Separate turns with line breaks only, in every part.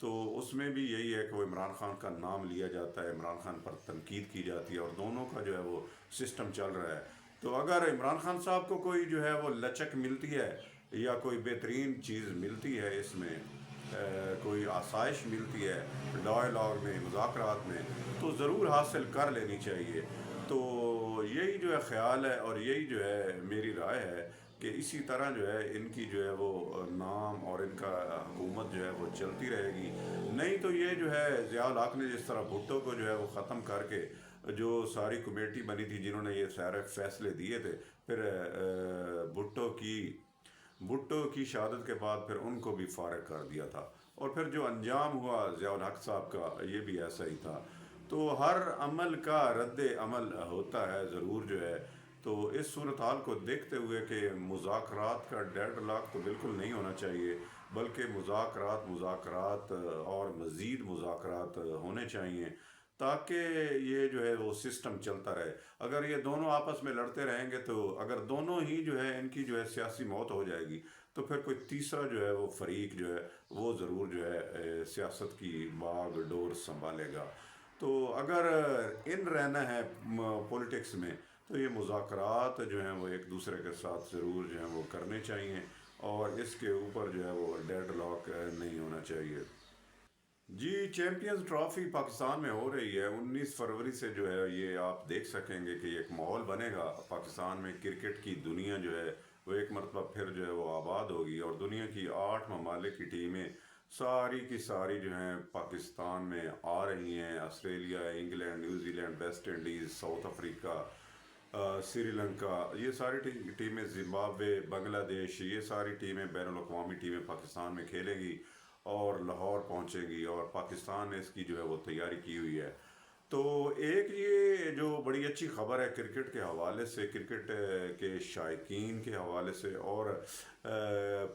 تو اس میں بھی یہی ہے کہ وہ عمران خان کا نام لیا جاتا ہے، عمران خان پر تنقید کی جاتی ہے، اور دونوں کا جو ہے وہ سسٹم چل رہا ہے۔ تو اگر عمران خان صاحب کو کوئی جو ہے وہ لچک ملتی ہے یا کوئی بہترین چیز ملتی ہے اس میں، کوئی آسائش ملتی ہے ڈائلاگ میں، مذاکرات میں، تو ضرور حاصل کر لینی چاہیے۔ تو یہی جو ہے خیال ہے، اور یہی جو ہے میری رائے ہے کہ اسی طرح جو ہے ان کی جو ہے وہ نام اور ان کا حکومت جو ہے وہ چلتی رہے گی۔ نہیں تو یہ جو ہے ضیاء الحق نے جس طرح بھٹو کو جو ہے وہ ختم کر کے، جو ساری کمیٹی بنی تھی جنہوں نے یہ سارے فیصلے دیے تھے، پھر بھٹو کی شہادت کے بعد پھر ان کو بھی فارغ کر دیا تھا، اور پھر جو انجام ہوا ضیاء الحق صاحب کا یہ بھی ایسا ہی تھا۔ تو ہر عمل کا رد عمل ہوتا ہے ضرور جو ہے۔ تو اس صورتحال کو دیکھتے ہوئے کہ مذاکرات کا ڈیڈ لاک تو بالکل نہیں ہونا چاہیے، بلکہ مذاکرات اور مزید مذاکرات ہونے چاہیے، تاکہ یہ جو ہے وہ سسٹم چلتا رہے۔ اگر یہ دونوں آپس میں لڑتے رہیں گے، تو اگر دونوں ہی جو ہے ان کی جو ہے سیاسی موت ہو جائے گی، تو پھر کوئی تیسرا جو ہے وہ فریق جو ہے وہ ضرور جو ہے سیاست کی باغ ڈور سنبھالے گا۔ تو اگر ان رہنا ہے پولیٹکس میں، تو یہ مذاکرات جو ہیں وہ ایک دوسرے کے ساتھ ضرور جو ہیں وہ کرنے چاہیے، اور اس کے اوپر جو ہے وہ ڈیڈ لاک نہیں ہونا چاہیے۔ جی، چیمپئنز ٹرافی پاکستان میں ہو رہی ہے 19 فروری سے، جو ہے یہ آپ دیکھ سکیں گے کہ ایک ماحول بنے گا پاکستان میں، کرکٹ کی دنیا جو ہے وہ ایک مرتبہ پھر جو ہے وہ آباد ہوگی، اور دنیا کی 8 ممالک کی ٹیمیں ساری کی ساری جو ہیں پاکستان میں آ رہی ہیں۔ Australia, England, New Zealand, West Indies, South Africa, Sri Lanka, یہ ساری ٹیمیں، زمبابوے، بنگلہ دیش، یہ ساری ٹیمیں، بین الاقوامی ٹیمیں پاکستان میں کھیلیں گی اور لاہور پہنچیں گی، اور پاکستان نے اس کی جو ہے وہ تیاری کی ہوئی ہے۔ تو ایک یہ جو بڑی اچھی خبر ہے کرکٹ کے حوالے سے، کرکٹ کے شائقین کے حوالے سے، اور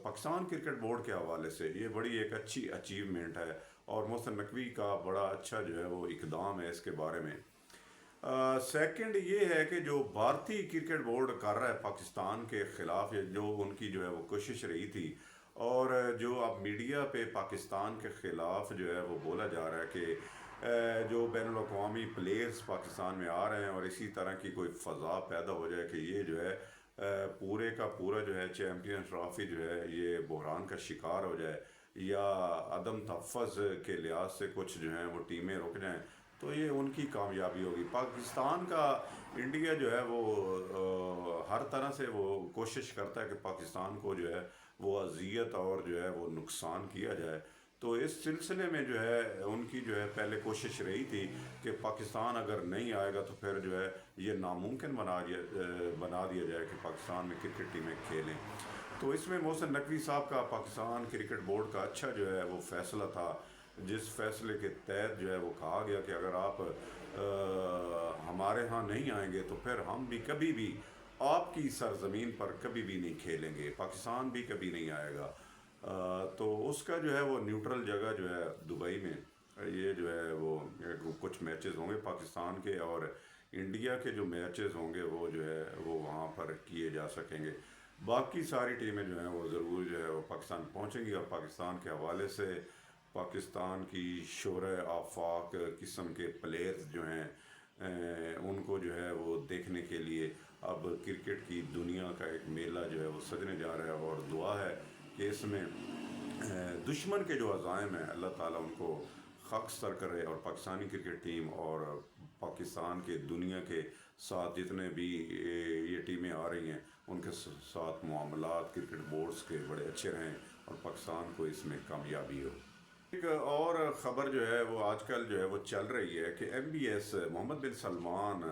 پاکستان کرکٹ بورڈ کے حوالے سے، یہ بڑی ایک اچھی اچیومنٹ ہے، اور محسن نقوی کا بڑا اچھا جو ہے وہ اقدام ہے اس کے بارے میں۔ سیکنڈ یہ ہے کہ جو بھارتی کرکٹ بورڈ کر رہا ہے پاکستان کے خلاف، جو ان کی جو ہے وہ کوشش رہی تھی، اور جو اب میڈیا پہ پاکستان کے خلاف جو ہے وہ بولا جا رہا ہے کہ جو بین الاقوامی پلیئرز پاکستان میں آ رہے ہیں، اور اسی طرح کی کوئی فضا پیدا ہو جائے کہ یہ جو ہے پورے کا پورا جو ہے چیمپئن ٹرافی جو ہے یہ بحران کا شکار ہو جائے، یا عدم تحفظ کے لحاظ سے کچھ جو ہیں وہ ٹیمیں رک جائیں، تو یہ ان کی کامیابی ہوگی۔ پاکستان کا، انڈیا جو ہے وہ ہر طرح سے وہ کوشش کرتا ہے کہ پاکستان کو جو ہے وہ اذیت اور جو ہے وہ نقصان کیا جائے۔ تو اس سلسلے میں جو ہے ان کی جو ہے پہلے کوشش رہی تھی کہ پاکستان اگر نہیں آئے گا تو پھر جو ہے یہ ناممکن بنا دیا جائے کہ پاکستان میں کرکٹ ٹیمیں کھیلیں۔ تو اس میں محسن نقوی صاحب کا، پاکستان کرکٹ بورڈ کا اچھا جو ہے وہ فیصلہ تھا، جس فیصلے کے تحت جو ہے وہ کہا گیا کہ اگر آپ ہمارے ہاں نہیں آئیں گے تو پھر ہم بھی کبھی بھی آپ کی سرزمین پر کبھی بھی نہیں کھیلیں گے، پاکستان بھی کبھی نہیں آئے گا۔ تو اس کا جو ہے وہ نیوٹرل جگہ جو ہے دبئی میں، یہ جو ہے وہ کچھ میچز ہوں گے پاکستان کے، اور انڈیا کے جو میچز ہوں گے وہ جو ہے وہ وہاں پر کیے جا سکیں گے۔ باقی ساری ٹیمیں جو ہیں وہ ضرور جو ہے وہ پاکستان پہنچیں گی، اور پاکستان کے حوالے سے پاکستان کی شورۂ آفاق قسم کے پلیئرز جو ہیں ان کو جو ہے وہ دیکھنے کے لیے اب کرکٹ کی دنیا کا ایک میلہ جو ہے وہ سجنے جا رہا ہے، اور دعا ہے کہ اس میں دشمن کے جو عزائم ہیں اللہ تعالیٰ ان کو خاکستر کرے، اور پاکستانی کرکٹ ٹیم اور پاکستان کے دنیا کے ساتھ جتنے بھی یہ ٹیمیں آ رہی ہیں ان کے ساتھ معاملات کرکٹ بورڈز کے بڑے اچھے رہیں، اور پاکستان کو اس میں کامیابی ہو۔ ایک اور خبر جو ہے وہ آج کل جو ہے وہ چل رہی ہے کہ ایم بی ایس محمد بن سلمان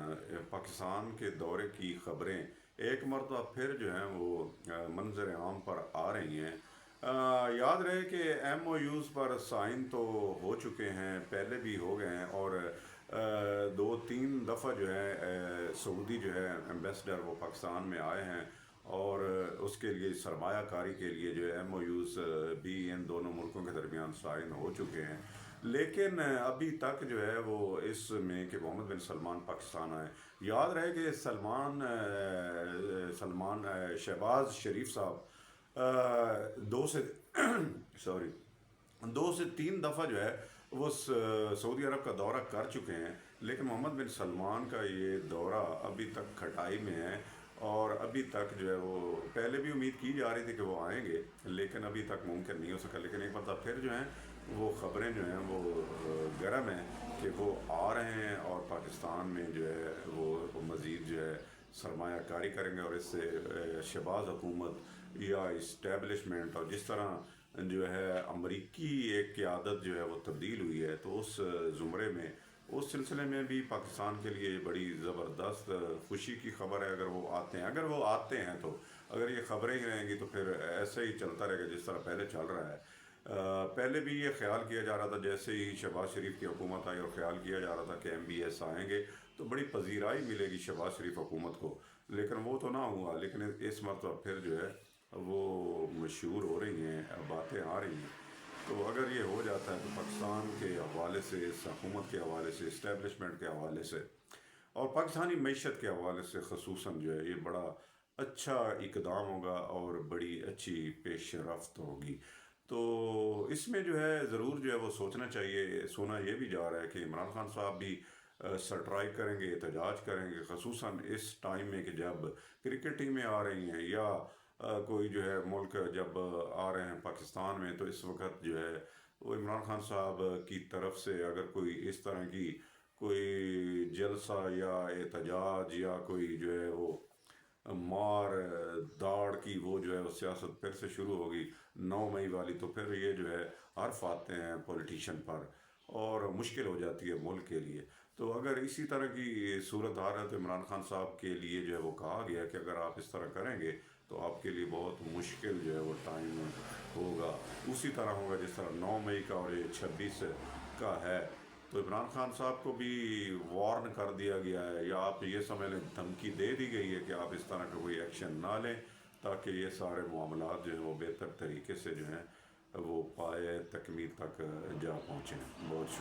پاکستان کے دورے کی خبریں ایک مرتبہ پھر جو ہیں وہ منظر عام پر آ رہی ہیں۔ یاد رہے کہ ایم او یوز پر سائن تو ہو چکے ہیں، پہلے بھی ہو گئے ہیں، اور 2-3 دفعہ جو ہے سعودی جو ہے ایمبیسڈر وہ پاکستان میں آئے ہیں، اور اس کے لیے سرمایہ کاری کے لیے جو ہے ایم او یوز بھی ان دونوں ملکوں کے درمیان سائن ہو چکے ہیں، لیکن ابھی تک جو ہے وہ اس میں کہ محمد بن سلمان پاکستان آئے۔ یاد رہے کہ شہباز شریف صاحب 2 سے دو سے تین دفعہ جو ہے وہ سعودی عرب کا دورہ کر چکے ہیں، لیکن محمد بن سلمان کا یہ دورہ ابھی تک کھٹائی میں ہے، اور ابھی تک جو ہے وہ پہلے بھی امید کی جا رہی تھی کہ وہ آئیں گے، لیکن ابھی تک ممکن نہیں ہو سکا، لیکن ایک مرتبہ پھر جو ہیں وہ خبریں جو ہیں وہ گرم ہیں کہ وہ آ رہے ہیں، اور پاکستان میں جو ہے وہ مزید جو ہے سرمایہ کاری کریں گے، اور اس سے شہباز حکومت یا اسٹیبلشمنٹ، اور جس طرح جو ہے امریکی ایک قیادت جو ہے وہ تبدیل ہوئی ہے، تو اس زمرے میں اس سلسلے میں بھی پاکستان کے لیے بڑی زبردست خوشی کی خبر ہے اگر وہ آتے ہیں، اگر وہ آتے ہیں تو اگر یہ خبریں ہی رہیں گی تو پھر ایسے ہی چلتا رہے گا جس طرح پہلے چل رہا ہے۔ پہلے بھی یہ خیال کیا جا رہا تھا، جیسے ہی شہباز شریف کی حکومت آئی اور خیال کیا جا رہا تھا کہ ایم بی ایس آئیں گے تو بڑی پذیرائی ملے گی شہباز شریف حکومت کو، لیکن وہ تو نہ ہوا، لیکن اس مرتبہ پھر جو ہے وہ مشہور ہو رہی ہیں، باتیں آ رہی ہیں۔ تو اگر یہ ہو جاتا ہے تو پاکستان کے حوالے سے، اس حکومت کے حوالے سے، اسٹیبلشمنٹ کے حوالے سے، اور پاکستانی معیشت کے حوالے سے خصوصاً جو ہے یہ بڑا اچھا اقدام ہوگا اور بڑی اچھی پیش رفت ہوگی۔ تو اس میں جو ہے ضرور جو ہے وہ سوچنا چاہیے، سونا یہ بھی جا رہا ہے کہ عمران خان صاحب بھی سٹرائک کریں گے، احتجاج کریں گے، خصوصاً اس ٹائم میں کہ جب کرکٹ ٹیمیں آ رہی ہیں، یا کوئی جو ہے ملک جب آ رہے ہیں پاکستان میں، تو اس وقت جو ہے وہ عمران خان صاحب کی طرف سے اگر کوئی اس طرح کی کوئی جلسہ یا احتجاج یا کوئی جو ہے وہ مار داڑ کی وہ جو ہے وہ سیاست پھر سے شروع ہوگی 9 مئی والی، تو پھر یہ جو ہے حرف آتے ہیں پولیٹیشین پر، اور مشکل ہو جاتی ہے ملک کے لیے۔ تو اگر اسی طرح کی صورت حال ہے تو عمران خان صاحب کے لیے جو ہے وہ کہا گیا کہ اگر آپ اس طرح کریں گے تو آپ کے لیے بہت مشکل جو ہے وہ ٹائم ہوگا، اسی طرح ہوگا جس طرح 9 مئی کا اور یہ 26 کا ہے۔ تو عمران خان صاحب کو بھی وارن کر دیا گیا ہے، یا آپ یہ سمجھ لیں دھمکی دے دی گئی ہے کہ آپ اس طرح کا کوئی ایکشن نہ لیں، تاکہ یہ سارے معاملات جو ہیں وہ بہتر طریقے سے جو ہیں وہ پائے تکمیل تک جا پہنچیں۔ بہت شکریہ۔